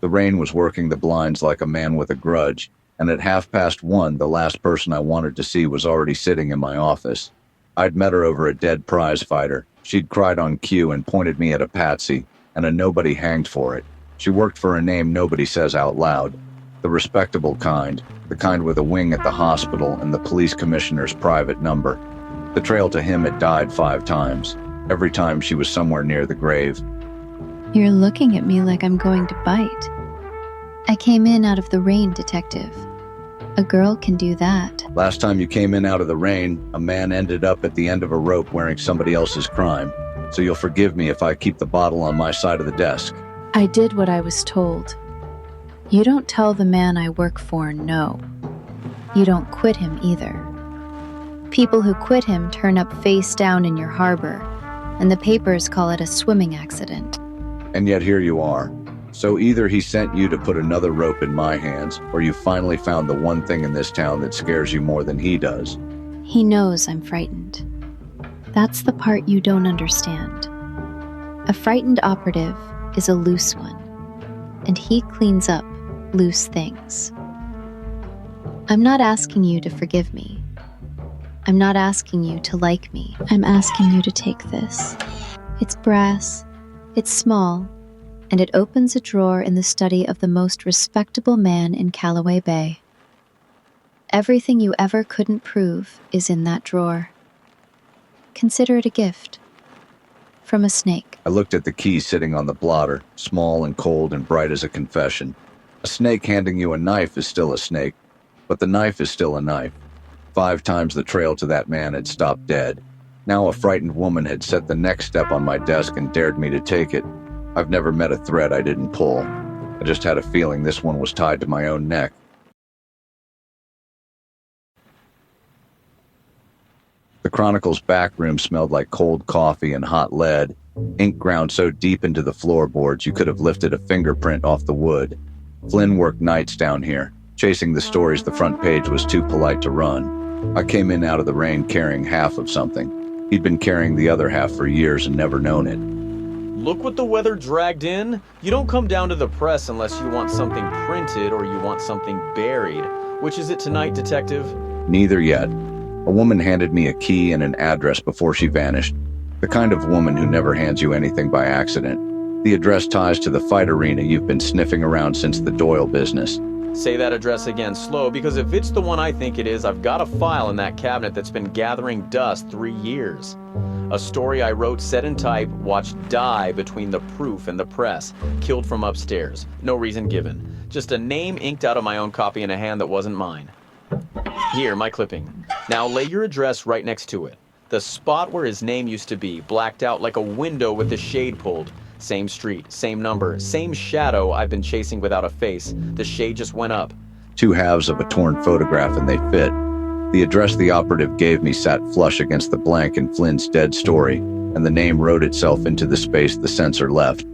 The rain was working the blinds like a man with a grudge, and at 1:30, the last person I wanted to see was already sitting in my office. I'd met her over a dead prizefighter. She'd cried on cue and pointed me at a patsy, and a nobody hanged for it. She worked for a name nobody says out loud. The respectable kind, the kind with a wing at the hospital and the police commissioner's private number. The trail to him had died 5 times. Every time she was somewhere near the grave. You're looking at me like I'm going to bite. I came in out of the rain, Detective. A girl can do that. Last time you came in out of the rain, a man ended up at the end of a rope wearing somebody else's crime. So you'll forgive me if I keep the bottle on my side of the desk. I did what I was told. You don't tell the man I work for no. You don't quit him either. People who quit him turn up face down in your harbor, and the papers call it a swimming accident. And yet here you are. So either he sent you to put another rope in my hands, or you finally found the one thing in this town that scares you more than he does. He knows I'm frightened. That's the part you don't understand. A frightened operative is a loose one, and he cleans up loose things. I'm not asking you to forgive me. I'm not asking you to like me. I'm asking you to take this. It's brass, it's small, and it opens a drawer in the study of the most respectable man in Calloway Bay. Everything you ever couldn't prove is in that drawer. Consider it a gift. From a snake. I looked at the key sitting on the blotter, small and cold and bright as a confession. A snake handing you a knife is still a snake, but the knife is still a knife. 5 times the trail to that man had stopped dead. Now a frightened woman had set the next step on my desk and dared me to take it. I've never met a thread I didn't pull. I just had a feeling this one was tied to my own neck. The Chronicle's back room smelled like cold coffee and hot lead, ink ground so deep into the floorboards you could have lifted a fingerprint off the wood. Flynn worked nights down here, chasing the stories the front page was too polite to run. I came in out of the rain carrying half of something. He'd been carrying the other half for years and never known it. Look what the weather dragged in. You don't come down to the press unless you want something printed or you want something buried. Which is it tonight, Detective? Neither yet. A woman handed me a key and an address before she vanished. The kind of woman who never hands you anything by accident. The address ties to the fight arena you've been sniffing around since the Doyle business. Say that address again slow, because if it's the one I think it is, I've got a file in that cabinet that's been gathering dust 3 years. A story I wrote, set in type, watched die between the proof and the press. Killed from upstairs. No reason given. Just a name inked out of my own copy in a hand that wasn't mine. Here, my clipping. Now lay your address right next to it. The spot where his name used to be, blacked out like a window with the shade pulled. Same street, same number, same shadow I've been chasing without a face. The shade just went up. 2 halves of a torn photograph and they fit. The address the operative gave me sat flush against the blank in Flynn's dead story, and the name wrote itself into the space the censor left.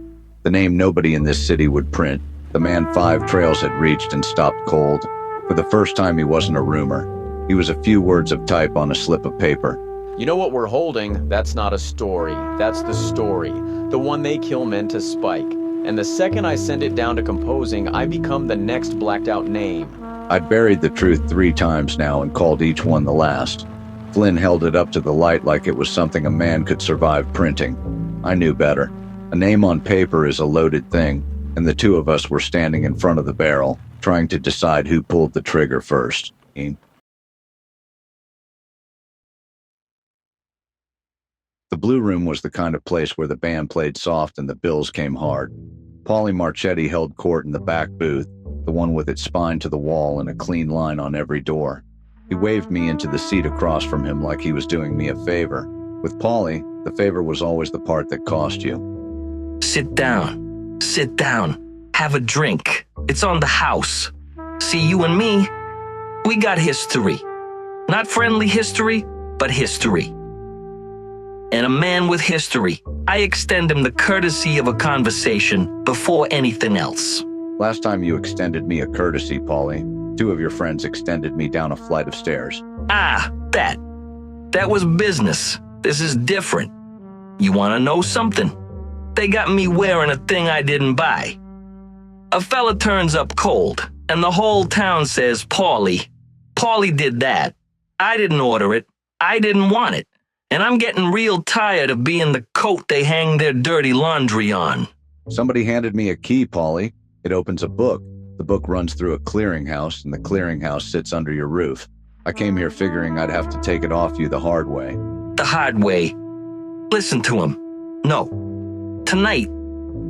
The name nobody in this city would print. The man 5 trails had reached and stopped cold. For the first time, he wasn't a rumor. He was a few words of type on a slip of paper. You know what we're holding? That's not a story. That's the story. The one they kill men to spike. And the second I send it down to composing, I become the next blacked out name. I'd buried the truth 3 times now and called each one the last. Flynn held it up to the light like it was something a man could survive printing. I knew better. A name on paper is a loaded thing, and the 2 of us were standing in front of the barrel, trying to decide who pulled the trigger first. The Blue Room was the kind of place where the band played soft and the bills came hard. Pauly Marchetti held court in the back booth, the one with its spine to the wall and a clean line on every door. He waved me into the seat across from him like he was doing me a favor. With Pauly, the favor was always the part that cost you. Sit down. Sit down. Have a drink. It's on the house. See, you and me, we got history. Not friendly history, but history. And a man with history, I extend him the courtesy of a conversation before anything else. Last time you extended me a courtesy, Pauly, 2 of your friends extended me down a flight of stairs. Ah, that. That was business. This is different. You want to know something? They got me wearing a thing I didn't buy. A fella turns up cold, and the whole town says, Pauly did that. I didn't order it. I didn't want it. And I'm getting real tired of being the coat they hang their dirty laundry on. Somebody handed me a key, Pauly. It opens a book. The book runs through a clearinghouse, and the clearinghouse sits under your roof. I came here figuring I'd have to take it off you the hard way. The hard way. Listen to him. No. Tonight,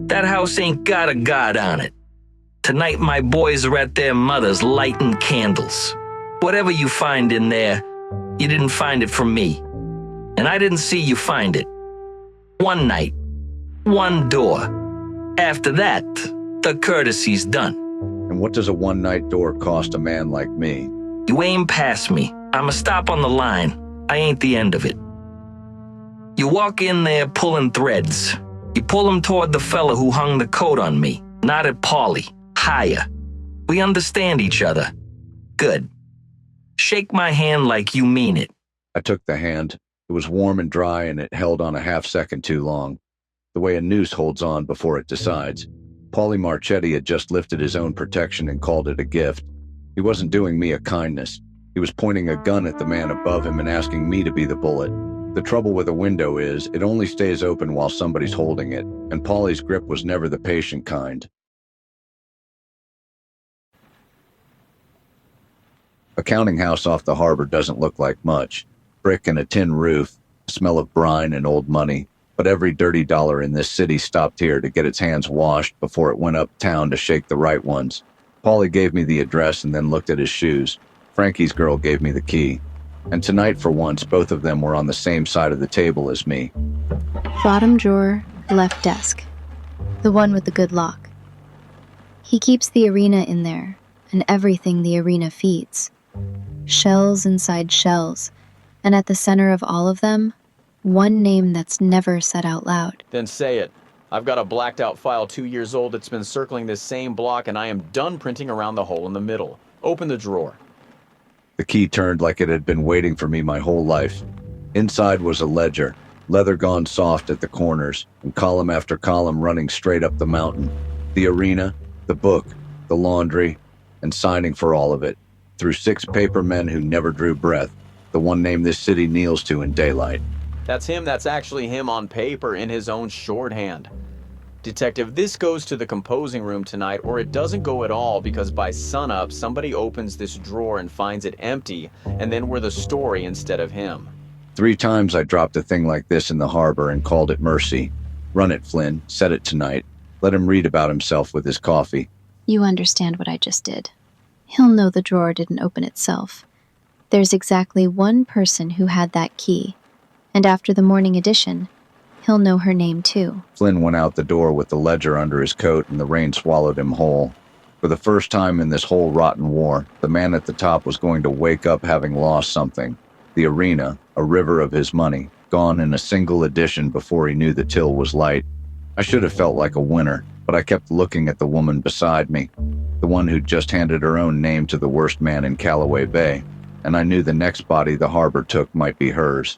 that house ain't got a god on it. Tonight, my boys are at their mother's lighting candles. Whatever you find in there, you didn't find it from me. And I didn't see you find it. One night, one door. After that, the courtesy's done. And what does a one-night door cost a man like me? You aim past me. I'm a stop on the line. I ain't the end of it. You walk in there pulling threads. You pull them toward the fella who hung the coat on me, not at Pauly. Higher. We understand each other. Good. Shake my hand like you mean it. I took the hand. It was warm and dry, and it held on a half-second too long. The way a noose holds on before it decides. Pauly Marchetti had just lifted his own protection and called it a gift. He wasn't doing me a kindness. He was pointing a gun at the man above him and asking me to be the bullet. The trouble with a window is, it only stays open while somebody's holding it, and Pauly's grip was never the patient kind. A counting house off the harbor doesn't look like much. Brick and a tin roof, smell of brine and old money, but every dirty dollar in this city stopped here to get its hands washed before it went uptown to shake the right ones. Pauly gave me the address and then looked at his shoes. Frankie's girl gave me the key. And tonight, for once, both of them were on the same side of the table as me. Bottom drawer, left desk. The one with the good lock. He keeps the arena in there, and everything the arena feeds. Shells inside shells, and at the center of all of them, one name that's never said out loud. Then say it. I've got a blacked out file 2 years old that's been circling this same block, and I am done printing around the hole in the middle. Open the drawer. The key turned like it had been waiting for me my whole life. Inside was a ledger, leather gone soft at the corners, and column after column running straight up the mountain. The arena, the book, the laundry, and signing for all of it. Through 6 paper men who never drew breath, the one name this city kneels to in daylight. That's him. That's actually him on paper in his own shorthand. Detective, this goes to the composing room tonight, or it doesn't go at all, because by sunup, somebody opens this drawer and finds it empty, and then we're the story instead of him. 3 times I dropped a thing like this in the harbor and called it mercy. Run it, Flynn. Set it tonight. Let him read about himself with his coffee. You understand what I just did. He'll know the drawer didn't open itself. There's exactly one person who had that key, and after the morning edition, he'll know her name too. Flynn went out the door with the ledger under his coat, and the rain swallowed him whole. For the first time in this whole rotten war, the man at the top was going to wake up having lost something. The arena, a river of his money, gone in a single edition before he knew the till was light. I should have felt like a winner, but I kept looking at the woman beside me, the one who'd just handed her own name to the worst man in Calloway Bay, and I knew the next body the harbor took might be hers.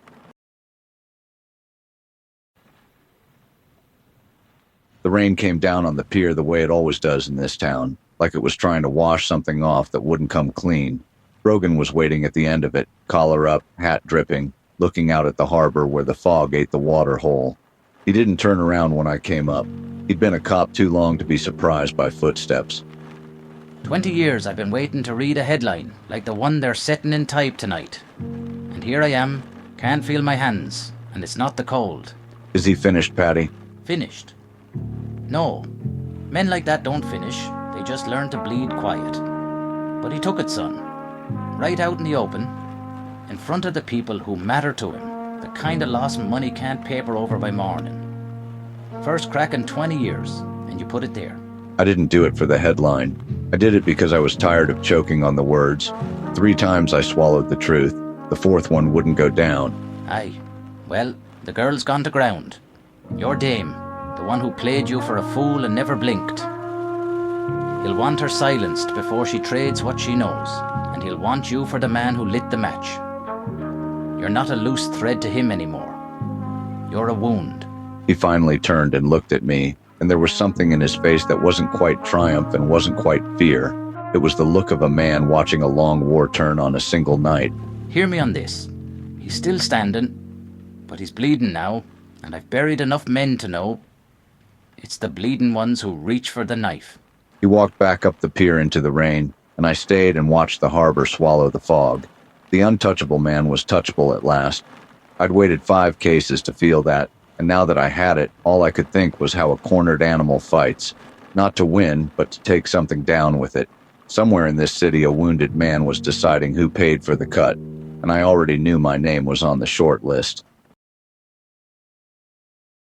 The rain came down on the pier the way it always does in this town, like it was trying to wash something off that wouldn't come clean. Brogan was waiting at the end of it, collar up, hat dripping, looking out at the harbor where the fog ate the water whole. He didn't turn around when I came up. He'd been a cop too long to be surprised by footsteps. 20 years I've been waiting to read a headline like the one they're setting in type tonight. And here I am, can't feel my hands, and it's not the cold. Is he finished, Patty? Finished? No. Men like that don't finish, they just learn to bleed quiet. But he took it, son. Right out in the open, in front of the people who matter to him, the kind of loss money can't paper over by morning. First crack in 20 years, and you put it there. I didn't do it for the headline. I did it because I was tired of choking on the words. 3 times I swallowed the truth. The 4th one wouldn't go down. Aye. Well, the girl's gone to ground. Your dame, the one who played you for a fool and never blinked. He'll want her silenced before she trades what she knows, and he'll want you for the man who lit the match. You're not a loose thread to him anymore. You're a wound. He finally turned and looked at me, and there was something in his face that wasn't quite triumph and wasn't quite fear. It was the look of a man watching a long war turn on a single night. Hear me on this. He's still standing, but he's bleeding now, and I've buried enough men to know it's the bleeding ones who reach for the knife. He walked back up the pier into the rain, and I stayed and watched the harbor swallow the fog. The untouchable man was touchable at last. I'd waited 5 cases to feel that, and now that I had it, all I could think was how a cornered animal fights. Not to win, but to take something down with it. Somewhere in this city, a wounded man was deciding who paid for the cut, and I already knew my name was on the short list.